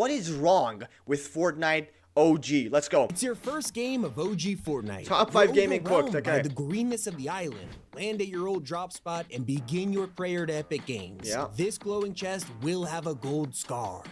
what is wrong with Fortnite OG? Let's go. It's your first game of OG Fortnite. Top 5 You're gaming cooked, overwhelmed okay. by the greenness of the island. Land at your old drop spot and begin your prayer to Epic Games. Yeah. This glowing chest will have a gold scar.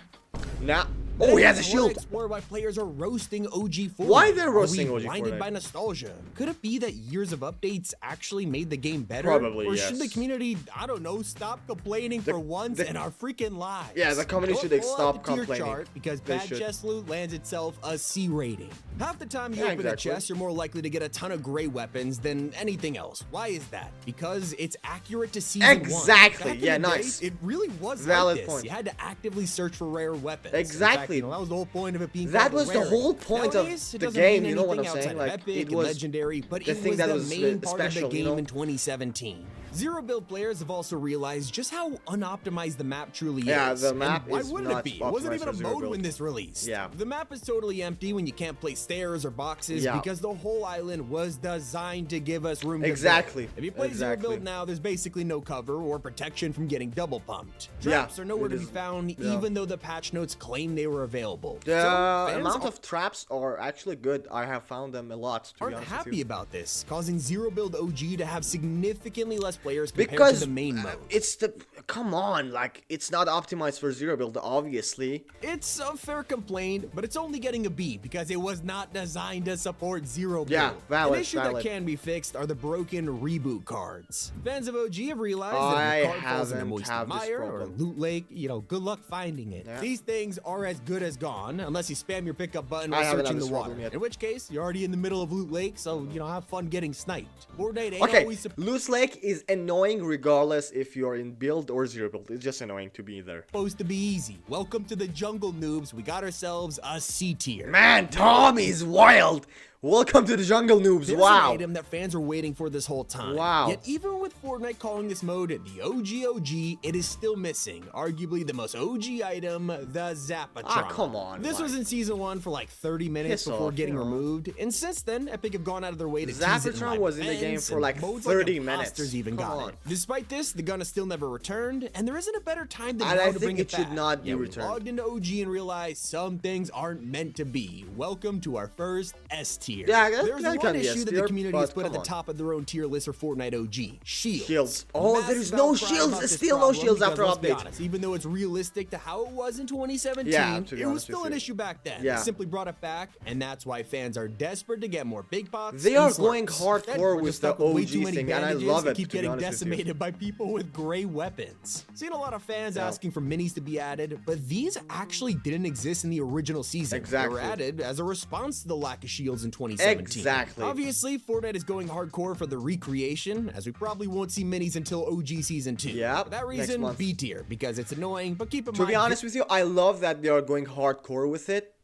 Now, oh, he has a shield. Explore why players are roasting OG Fortnite. Why they're roasting Are we OG blinded Fortnite? by nostalgia? Could it be that years of updates actually made the game better? Probably, Or yes. should the community, I don't know, stop complaining for once in our freaking lives? Yeah, the community should Don't pull out stop the tier complaining. chart because They bad should. chest loot lands itself a C rating. Half the time you Yeah, open a exactly. chest, you're more likely to get a ton of gray weapons than anything else. Why is that? Because it's accurate to season 1. Exactly. Back in Yeah, the day, nice. it really was Valid like this. point. You had to actively search for rare weapons. Exactly. In fact, that was the whole point of it being That called was the rare. whole point of Nowadays, it the doesn't game, mean you know what I'm anything saying? outside of Like, Epic it and was legendary, but the it thing was that the was main part special, of the you game know? in 2017. Zero build players have also realized just how unoptimized the map truly Yeah, is. the map and why is wouldn't not it be? It wasn't optimized even for a zero mode build. when this released. Yeah. The map is totally empty when you can't place stairs or boxes Yeah. because the whole island was designed to give us room to Exactly. build. If you play zero Exactly. build now, there's basically no cover or protection from getting double pumped. Yeah, Traps are nowhere it to be is- found yeah. even though the patch notes claim they were available. The fans amount of traps are actually good. I have found them a lot, to be aren't honest with happy you. about this, causing zero build OG to have significantly less players compared Because to the main mode. it's the come on, like it's not optimized for zero build, obviously. It's a fair complaint, but it's only getting a B because it was not designed to support zero build. Yeah, valid, An issue valid. that can be fixed are the broken reboot cards. Fans of OG have realized that I if your card falls in a haven't moist have this mire or problem. loot lake, good luck finding it. Yeah. These things are as good as gone unless you spam your pickup button I while haven't had searching the this water. problem yet. In which case, you're already in the middle of loot lake, so have fun getting sniped. Fortnite ain't Okay, always loose lake is annoying regardless if you're in build or zero build. It's just annoying to be there. supposed to be easy. Welcome to the jungle, noobs. We got ourselves a C tier. Man, Tom is wild. Welcome to the jungle, noobs. There's Wow. an item that fans are waiting for this whole time. Wow. Yet even with Fortnite calling this mode the OG, it is still missing arguably the most OG item, the Zapatron. Ah, come on, This like- was in season 1 for like 30 minutes Piss before off, getting you know. removed, and since then, Epic have gone out of their way to tease it in Zapatron live was in the game events, for and like modes 30 like minutes. Imposters even Come got on. it. Despite this, the gun is still never returned, and there isn't a better time than And now I to think bring it it should back. not be Yeah, we returned. logged into OG and realized some things aren't meant to be. Welcome to our first S tier. Yeah, that- There's that one can be issue S that the tier, community has but put at come the on. top of their own tier list for Fortnite OG. Shields. Shields. Oh, Massive there's no outcry shields. about this Still no problem shields because, after let's be update. honest, even though it's realistic to how it was in 2017, Yeah, to be it was honest still with an you. issue back then. Yeah. They simply brought it back, and that's why fans are desperate to get more big pots. They and are going slurps. hardcore Instead, we're with just the stuck with way OG too many thing, and I bandages love it, keep to be getting honest with you. decimated by people with gray weapons. Seen a lot of fans Yeah. asking for minis to be added, but these actually didn't exist in the original season. Exactly. They were added as a response to the lack of shields in 2017. Exactly. Obviously, Fortnite is going hardcore for the recreation, as we probably won't see minis until OG Season 2. Yep, For that next reason, month. B tier, because it's annoying, but keep in To mind... be honest with you, I love that they are going hardcore with it,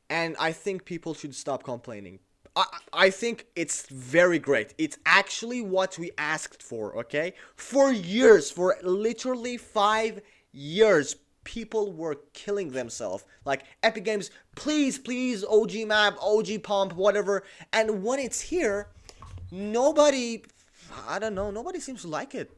and I think people should stop complaining. I think it's very great. It's actually what we asked for, okay? For years, for literally 5 years, people were killing themselves. Like, Epic Games, please, please, OG map, OG pump, whatever. And when it's here, nobody, I don't know, nobody seems to like it.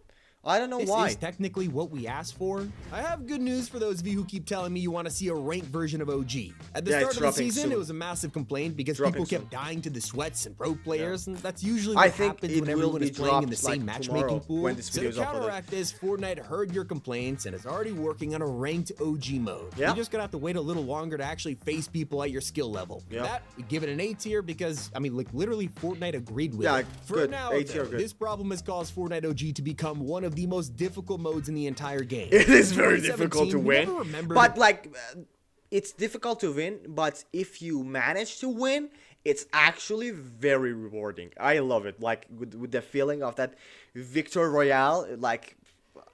I don't know This why. is technically what we asked for. I have good news for those of you who keep telling me you want to see a ranked version of OG. At the Yeah, start it's of the dropping season, soon. it was a massive complaint because Dropping people kept soon. dying to the sweats and pro players, and that's usually I what think happens it when will everyone be is playing in the dropped, same like, matchmaking tomorrow pool. when this So video to is uploaded. counteract this, Fortnite heard your complaints and is already working on a ranked OG mode. Yeah. You're just gonna have to wait a little longer to actually face people at your skill level. For Yeah. that, we give it an A tier because, I mean, like literally Fortnite agreed with Yeah, it. For good. now, A tier, though, good. this problem has caused Fortnite OG to become one of the most difficult modes in the entire game. It is In very difficult to 2017, we win, never remembered- but like, it's difficult to win, but if you manage to win, it's actually very rewarding. I love it, like with the feeling of that Victor Royale, like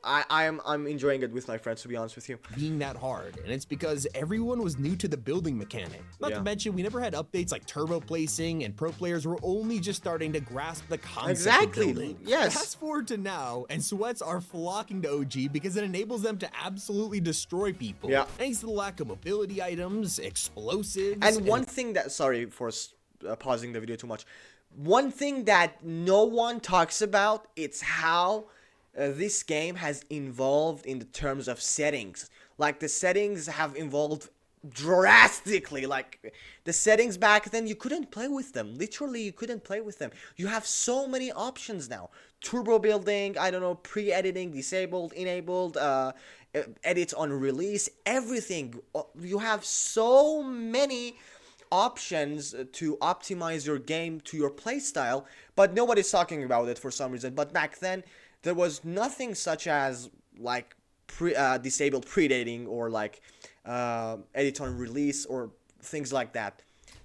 I'm enjoying it with my friends, to be honest with you. being that hard, and it's because everyone was new to the building mechanic. Not Yeah. to mention, we never had updates like turbo placing, and pro players were only just starting to grasp the concept Exactly, of building. yes. Fast forward to now, and sweats are flocking to OG because it enables them to absolutely destroy people. Yeah. Thanks to the lack of mobility items, explosives, And one thing that, sorry for pausing the video too much. One thing that no one talks about, it's how this game has evolved in the terms of settings. Like, the settings have evolved drastically. Like, the settings back then, you couldn't play with them. Literally, you couldn't play with them. You have so many options now. Turbo building, I don't know, pre-editing, disabled, enabled, edits on release, everything. You have so many options to optimize your game to your playstyle, but nobody's talking about it for some reason. But back then, there was nothing such as like disabled predating or like edit on release or things like that.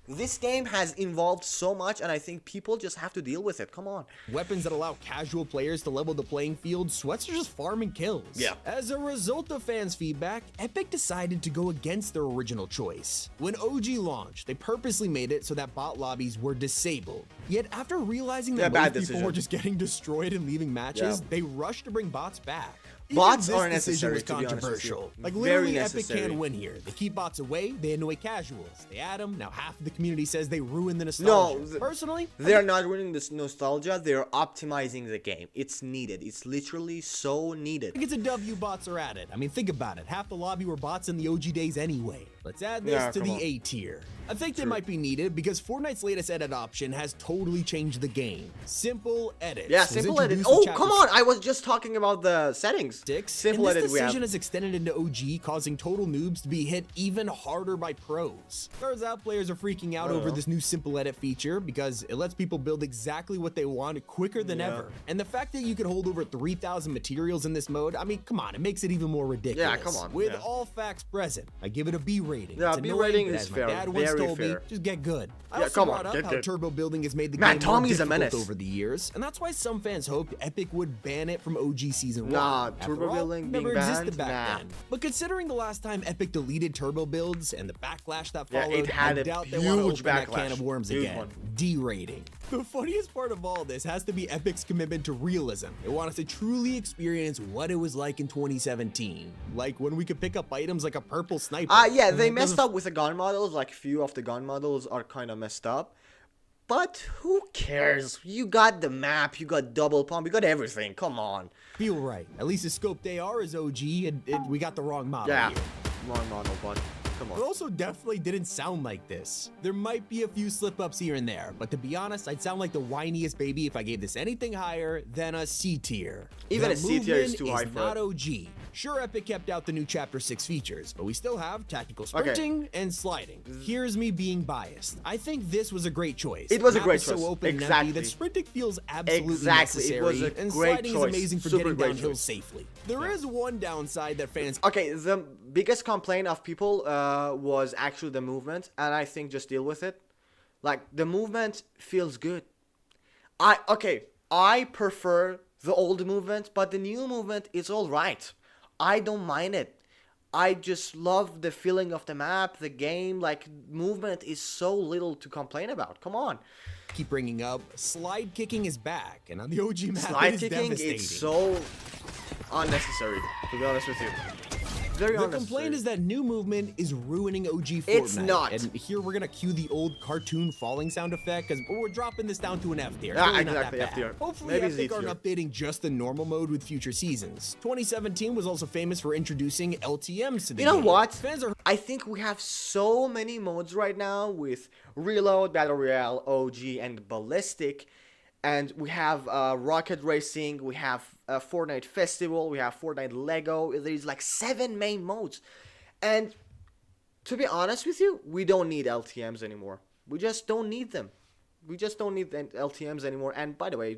This game has evolved so much, and I think people just have to deal with it. Come on. Weapons that allow casual players to level the playing field, sweats are just farming kills. Yeah. As a result of fans' feedback, Epic decided to go against their original choice. When OG launched, they purposely made it so that bot lobbies were disabled. Yet after realizing that most people were just getting destroyed and leaving matches, they rushed to bring bots back. Bots Even are this decision necessary, was to be honest with you. controversial. Like, Very literally, Epic necessary. can win here. They keep bots away, they annoy casuals. They add them, now half of the community says they ruin the nostalgia. No, Personally, they're not ruining this nostalgia. They're optimizing the game. It's needed. It's literally so needed. I think it's a W bots are at it. I mean, think about it. Half the lobby were bots in the OG days anyway. Let's add this to the A tier. I think they might be needed because Fortnite's latest edit option has totally changed the game. Simple edits. Yeah, was simple edit. introduced in Oh, Chapter come on! I was just talking about the settings. 6, Simple and edit this we have. decision has extended into OG, causing total noobs to be hit even harder by pros. Turns out players are freaking out over this new simple edit feature because it lets people build exactly what they want quicker than ever. And the fact that you can hold over 3,000 materials in this mode, I mean, come on, it makes it even more ridiculous. Yeah, come on. With Yeah. all facts present, I give it a B rating. Yeah, It's B annoying, rating but is as fair. my dad once Very told fair. me, just get good. I Yeah, also come on, brought up get how good. turbo building has made the Man, game more Tommy's a difficult menace. over the years, and that's why some fans hoped Epic would ban it from OG Season 1. Nah, After turbo all, building never being existed banned? back Nah. then. But considering the last time Epic deleted turbo builds and the backlash that Yeah, followed, it had I a doubt they want to huge open that can backlash. of worms Huge again. one. D rating. The funniest part of all this has to be Epic's commitment to realism. They want us to truly experience what it was like in 2017. Like when we could pick up items like a purple sniper. Yeah, they messed up with the gun models. Like, few of the gun models are kind of messed up. But who cares? You got the map, you got double pump, you got everything. Come on. Feel right. At least the scoped AR is OG, and we got the wrong model Yeah. here. Wrong model, but come It on. also definitely didn't sound like this. There might be a few slip-ups here and there, but to be honest, I'd sound like the whiniest baby if I gave this anything higher than a C tier. Even The a C tier is movement too high for not it. OG. Sure, Epic kept out the new Chapter 6 features, but we still have tactical sprinting and sliding. Here's me being biased. I think this was a great choice. It was a Map great is so choice. open and Exactly. empty that sprinting feels absolutely Exactly. It necessary, was a and great sliding choice. is amazing for Super getting great downhill choice. safely. There is one downside that fans Okay, the biggest complaint of people was actually the movement, and I think just deal with it. Like, the movement feels good. I prefer the old movement, but the new movement is all right. I don't mind it. I just love the feeling of the map, the game. Like, movement is so little to complain about. Come on. keep bringing up, slide kicking is back, and on the OG map, Slide it is kicking, devastating. it's so unnecessary, to be honest with you. Very The unnecessary. complaint is that new movement is ruining OG Fortnite. It's not. And here we're gonna cue the old cartoon falling sound effect because we're dropping this down to an F tier. It's Ah, really not exactly, that F bad. tier. Hopefully Maybe Epic Z aren't tier. updating just the normal mode with future seasons. 2017 was also famous for introducing LTMs to the You know game. what? Fans are I think we have so many modes right now with Reload, Battle Royale, OG, and Ballistic. And we have Rocket Racing, we have Fortnite Festival, we have Fortnite Lego. There's like 7 main modes. And to be honest with you, we don't need LTMs anymore. We just don't need them. We just don't need the LTMs anymore. And by the way,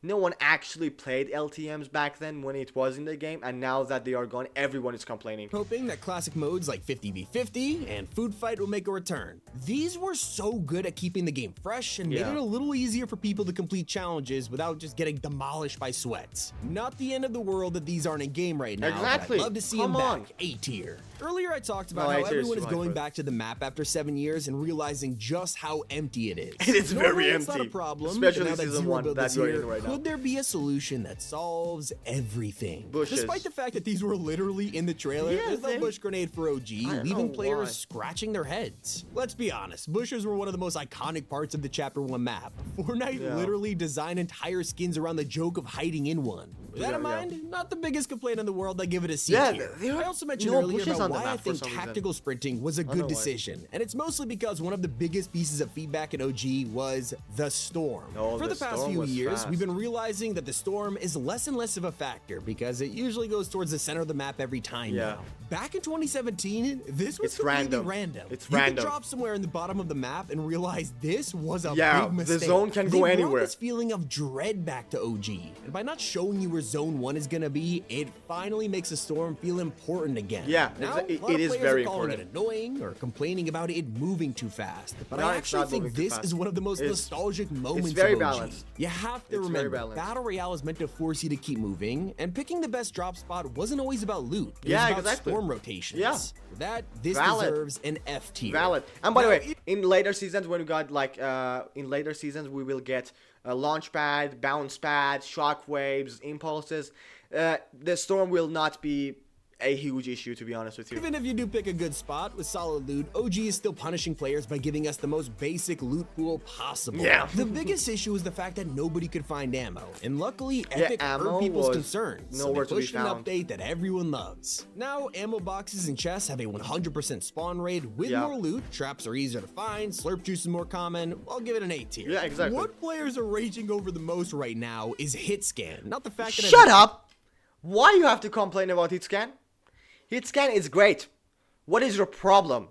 no one actually played LTMs back then when it was in the game, and now that they are gone, everyone is complaining. hoping that classic modes like 50v50 and Food Fight will make a return. These were so good at keeping the game fresh and made Yeah. it a little easier for people to complete challenges without just getting demolished by sweats. Not the end of the world that these aren't in game right now, Exactly. but I'd love to see Come them on. back. A tier. Earlier I talked about No, how A tier is everyone too is high going for it. back to the map after 7 years and realizing just how empty it is. It is very Normally it's not a empty, problem, especially but now that season Zero 1 Build that is you're here, in right now. could there be a solution that solves everything? Bushes. Despite the fact that these were literally in the trailer, Yeah, there's no they- bush grenade for OG, I don't leaving know players why. scratching their heads. Let's be honest, bushes were one of the most iconic parts of the Chapter 1 map. Fortnite Yeah. literally designed entire skins around the joke of hiding in one. With that Yeah, in yeah. mind, not the biggest complaint in the world, I give it a C Yeah, tier. there I are also mentioned no earlier bushes about on the why I map for think some reason. tactical sprinting was a don't know good why. decision, and it's mostly because one of the biggest pieces of feedback in OG was the storm. Oh, For the the past storm few was years, fast. we've been realizing that the storm is less and less of a factor because it usually goes towards the center of the map every time Yeah. now. Back in 2017, this was It's completely random. random. It's you random. could drop somewhere in the bottom of the map and realize this was a Yeah, big the mistake. zone can They go brought anywhere. this feeling of dread back to OG, and by not showing you where Zone 1 is gonna be, it finally makes the storm feel important again. Yeah, now, it a lot of is players very are calling important. it annoying or complaining about it moving too fast, but No, I it's actually not think moving too this fast. is one of the most It's- nostalgic moments very of OG. balanced. You have to It's very remember, balanced. Battle Royale is meant to force you to keep moving, and picking the best drop spot wasn't always about loot. It Yeah, was about exactly. storm rotations. Yeah. For that, this Valid. deserves an F tier. Valid. And by the Now, way, in later seasons, when we got like, in later seasons, we will get a launch pad, bounce pad, shock waves, impulses. The storm will not be a huge issue, to be honest with you. Even if you do pick a good spot with solid loot, OG is still punishing players by giving us the most basic loot pool possible. Yeah. The biggest issue is the fact that nobody could find ammo, and luckily Epic ammo heard people's was concerns, so nowhere they to be pushed an found. update that everyone loves. Now, ammo boxes and chests have a 100% spawn rate with Yeah. more loot, traps are easier to find, slurp juice is more common. I'll give it an A tier. Yeah, exactly. What players are raging over the most right now is Hitscan, not the fact that Shut up! Why you have to complain about Hitscan? Hitscan is great. What is your problem?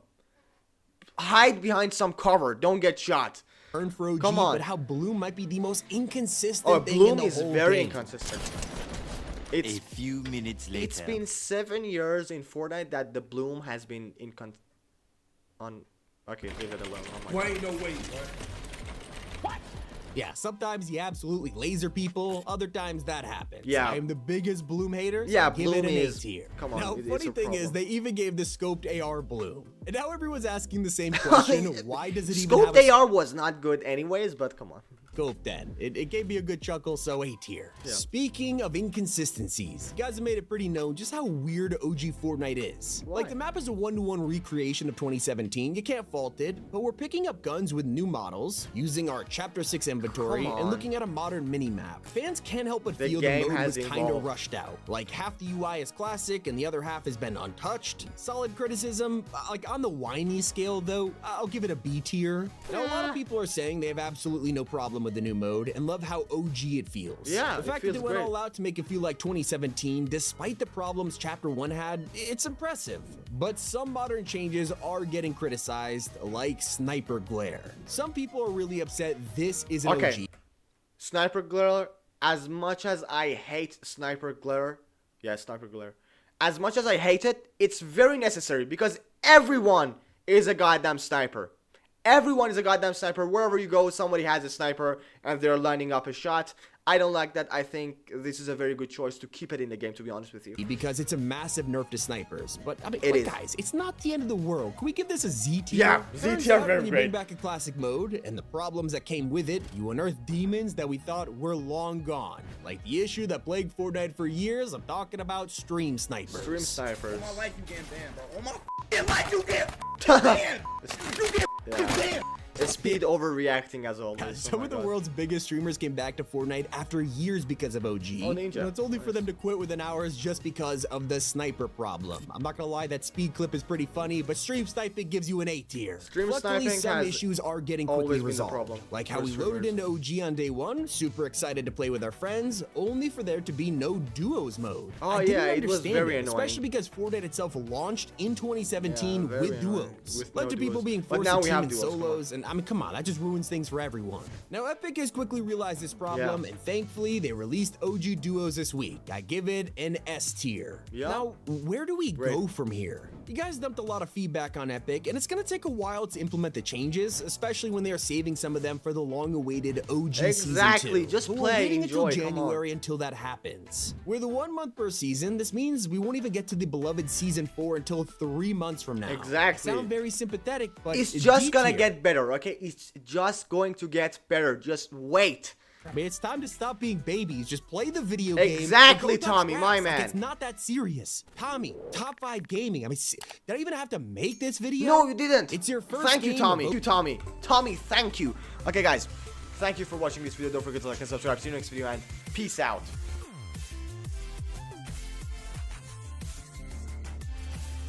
Hide behind some cover. Don't get shot. earned for OG, Come on. but how Bloom might be the most inconsistent Oh, thing in Bloom the is whole very game. inconsistent. A It's few minutes later. It's been 7 years in Fortnite that the Bloom has been Okay, leave it alone. Oh my God. Wait, no, wait. What? Yeah, sometimes you absolutely laser people, other times that happens. Yeah. I am the biggest Bloom hater, so Yeah, give Bloom it an is- A tier. come on, Now, it's funny a thing is, problem. they even gave the scoped AR Bloom. And now everyone's asking the same question, why does it even have Scoped a AR was not good anyways, but come on. scope then? It gave me a good chuckle, so A tier. Speaking of inconsistencies, you guys have made it pretty known just how weird OG Fortnite is. Why? Like, the map is a 1-to-1 recreation of 2017, you can't fault it, but we're picking up guns with new models, using our Chapter 6 inventory, Come and on. looking at a modern mini-map. Fans can't help but The feel the game mode has was kinda evolved. rushed out. Like, half the UI is classic, and the other half has been untouched. Solid criticism, like on the whiny scale though, I'll give it a B tier. Now, a lot of people are saying they have absolutely no problem with the new mode, and love how OG it feels. Yeah, the it fact that they feels went great. all out to make it feel like 2017, despite the problems Chapter 1 had, it's impressive. But some modern changes are getting criticized, like sniper glare. Some people are really upset this isn't Okay. OG. Sniper glare, as much as I hate sniper glare, sniper glare. As much as I hate it, it's very necessary because everyone is a goddamn sniper. Everyone is a goddamn sniper. Wherever you go, somebody has a sniper and they're lining up a shot. I don't like that. I think this is a very good choice to keep it in the game, to be honest with you. Because it's a massive nerf to snipers. But I mean, It look, is. guys, it's not the end of the world. Can we give this a Z tier? Yeah, Z Turns tier, out very when you bring great. back a classic mode and the problems that came with it, you unearth demons that we thought were long gone. Like the issue that plagued Fortnite for years. I'm talking about stream snipers. Stream snipers. My life you getting banned, bro. On my f***ing life you get banned. You get banned. It's speed overreacting as always. Oh Some my of the God. world's biggest streamers came back to Fortnite after years because of OG. Oh, Ninja. You know, it's only for them to quit within hours just because of the sniper problem. I'm not gonna lie, that speed clip is pretty funny, but stream sniping gives you an A tier. Stream Luckily, sniping some has issues are getting always quickly been the resolved. problem Like how for we loaded streamers. into OG on day one, super excited to play with our friends, only for there to be no duos mode. Oh, I didn't yeah, it was understand very annoying. especially because Fortnite itself launched in 2017 Yeah, very with annoying. duos. With Led no to people duos. being But forced now to we team have in duos, come on. solos, and I mean, come on, that just ruins things for everyone. Now, Epic has quickly realized this problem, Yeah. and thankfully, they released OG Duos this week. I give it an S tier. Yeah. Now, where do we Great. go from here? You guys dumped a lot of feedback on Epic, and it's gonna take a while to implement the changes, especially when they are saving some of them for the long-awaited OG Exactly, Season 2. just But play, we're waiting enjoy, until come on. January until that happens. With a 1 month per season, this means we won't even get to the beloved Season 4 until 3 months from now. Exactly. I sound very sympathetic, but It's just D gonna tier. get better, okay? It's just going to get better. Just wait. I mean, it's time to stop being babies. Just play the video game. Exactly, and go touch Tommy, grass. my Like, man. it's not that serious. Tommy, top 5 gaming. I mean, did I even have to make this video? No, you didn't. It's your first Thank you, game Tommy. of- Thank you, Tommy. Tommy, thank you. Okay, guys. Thank you for watching this video. Don't forget to like and subscribe. See you next video, and peace out.